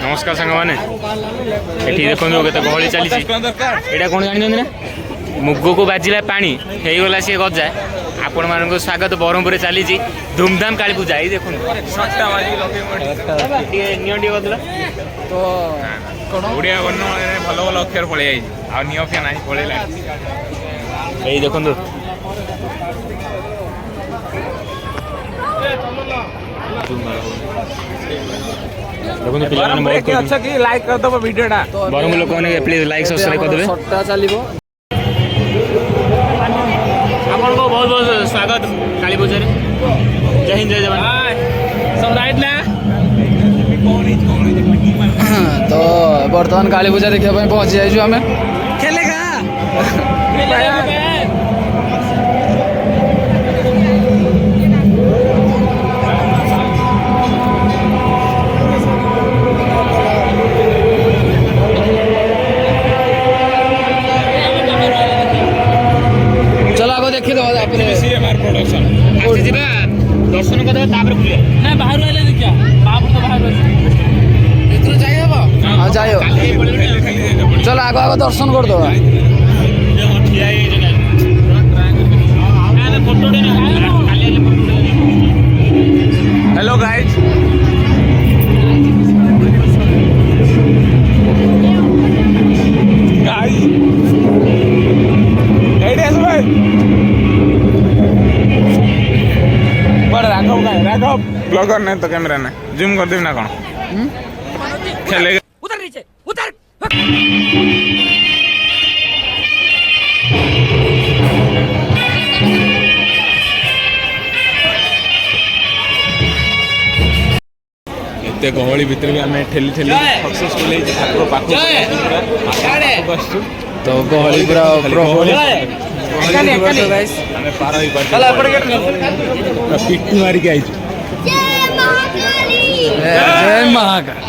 नमस्कार सांग मैंने ये देखो केते गहली चली यहाँ कौन जानी ना मुग को बाजिला पानी होगला सी गजा आपण मान स्वागत ब्रह्मपुर चली धूमधाम काली पूजा ये देखो ओडिया वर्ण भल भल अक्षर पलि आफिया ना पलैला यही देखो अच्छा कि लाइक कर दबो वीडियोटा बरम लोक ने प्लीज लाइक सब्सक्राइब कर देबे सट्टा चलिबो आपन को बहुत बहुत स्वागत काली पूजा रे जय हिंद जय जवान सब राइट ना तो बर्तमान काली पूजा देखा पहुंची जाइछु हमें खेलेगा चलो आगो देखि दो सीएमआर प्रोडक्शन आसी जिबा दर्शन कर तापर बुलिया ना बाहर आइले देखिया बाहर तो बाहर इतरो जाय हबो हां जायो चलो आगो आगो दर्शन कर दो हेलो गाइस राघव ब्लॉगर नहीं तो कैमरा ने जूम कर देना कौन खेलेगा उधर नीचे उधर एते गहली भितर भी हमें ठेली ठेली सक्सेसफुल ठाकुर पाख तो गहली पूरा प्रबल पिट्टू मारिक आई जय महाकाल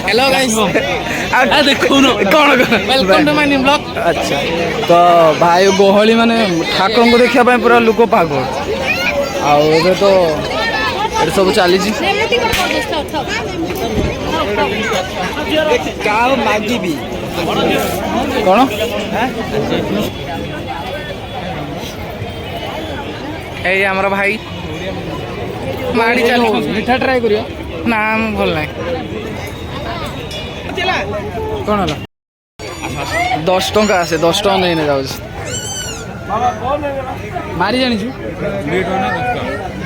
हेलो गाइस देखो कौन welcome to my new blog अच्छा तो भाई गहली माने ठाकुर को देखा पूरा लोक पागल आउ तो सब चली मागिबी कौन ए हमर भाई माड़ी चलो मीठा ट्राई करियो ना भल ना कौन हला 10 टंका आसे 10 टंका नहीं जाऊ मारी जानी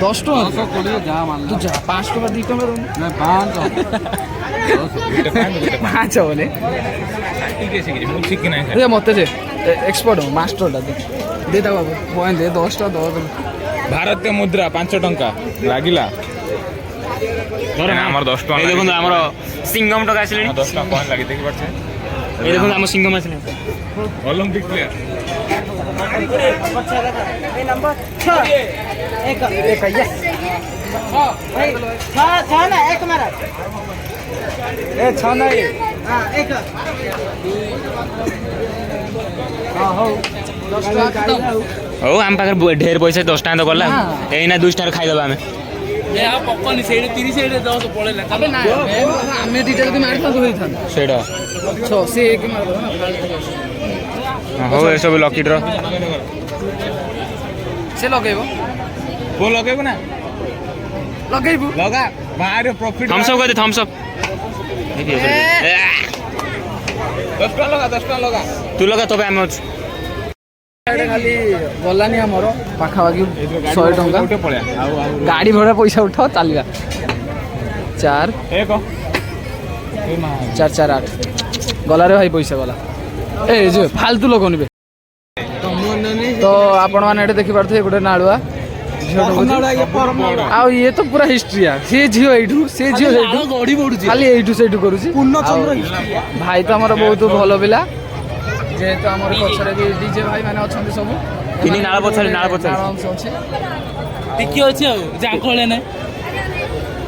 10 टंका तू जा 5 टंका 2 टंका ना 5 बोले मत एक्सपर्ट हो मास्टर दे बाबू पॉइंट दे 10 टंका भारतीय मुद्रा 5 टंका लागिला हमर 10 टंका देखो हमर सिंगम टका आसिले 10 टंका कौन लागी देखि परछे ए देखो हम सिंगम आसिले ओलंपिक प्लेयर ए नंबर 6 एक यस भाई 6 ना एक मारा ए 6 नहीं हां एक हां हो 10 टका ओ हम पाकर ढेर पैसा 10 टका तो गला एना 2 स्टार खाइ दबा हमें ए आ पक्कनी सेडे 30 सेडे 10 पळेला अबे ना हमें दीटा तो मार था होई था सेडा 6 से एक मार हो ए सब लकी ड्रॉ से लगेबो वो लगेबो ना लगेबो लगा बाहर प्रॉफिट थम्स अप कर दे थम्स अप 10 टका लगा तू लगा तबे हम खाली गलानी हमर पाखाबागी 100 टंका पळया गाड़ी भड़ा पैसा उठाओ चलगा 4 एक 4 4 8 गला रे भाई पैसा गला ए जो फालतू लोक निबे तो आपण माने एटे देखि पारथे गोटे नाळुआ आ ये तो पूरा हिस्ट्री आ से झियो एठू से झियो एठू गडी बडुची खाली एठू सेठू करूची पूर्ण चंद्र हिस्ट्री भाई तो हमर बहुत भलो बिला जे तो हमर पछरे भी डीजे भाई माने अछंती सब तिनी नाळ पछले आराम से अछि टिकी अछि आ जाखळे नै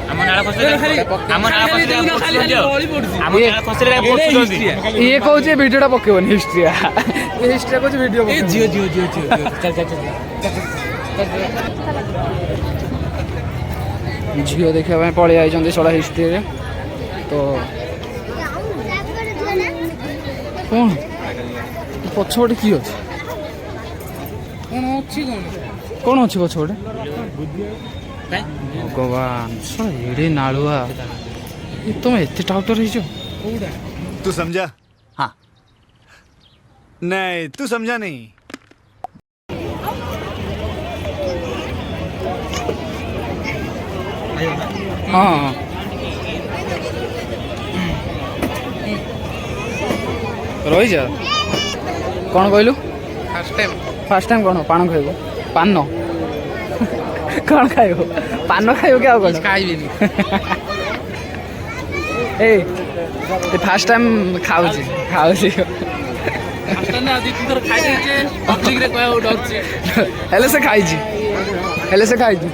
हम नाळ पछले हम नाळ पछले हम नाळ पछले ये कहू जे वीडियोटा पकेबन हिस्ट्री ये हिस्ट्री कहू वीडियो ए जियो जियो जियो चल झील देखा पलि आई सड़ा हिस्ट्री तो कौन पछपटे किए अच्छे कौन अच्छे पछपटे भगवान एड़े नालुआ तुम एत टाउटर तू समझा? हाँ नहीं तू समझा नहीं। हाँ रही जा कौन कहलु फास्ट टाइम कौन पान खाइब पान कौन खाइब पान खाइब क्या खाइबी ए फास्ट टाइम खाऊची हेले से खाइची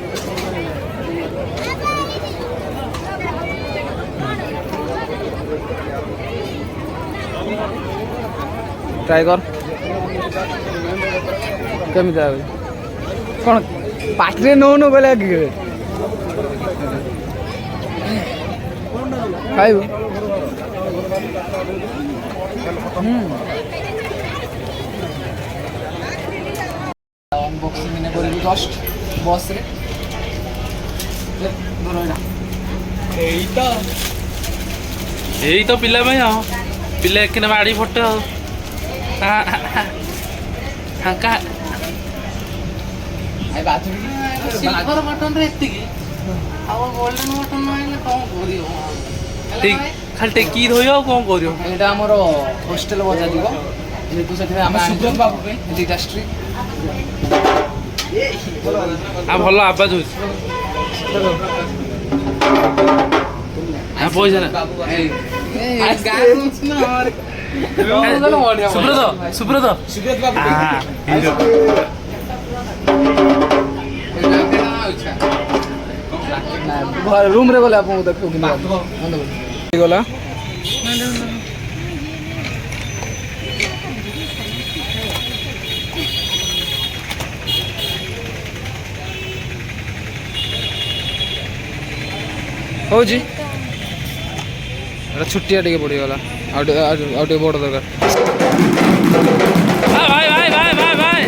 ट्राई कर केमी कौन पाटे नौ गले खाइब अनबॉक्सिंग मैंने करी जस्ट बस रे यही तो पिला में आओ पिला एक बाड़ी फटे आओ सिल्वर बटन रे एतिकी आव गोल्डन बटन माइले कोन करियो ठीक खाली टेकी धोयो कोन करियो एटा हमर हॉस्टल बजा दिबो जेतु सेठी हम सुब्रत बाबू पे दिटा स्ट्रीट आ भलो आवाज होछ आ पैसा ना सुब्रत बाबू रूम रे गले आपन देखो गला हो जी छुट्टिया टे पड़गला बड़ दरकार भाई भाई भाई भाई भाई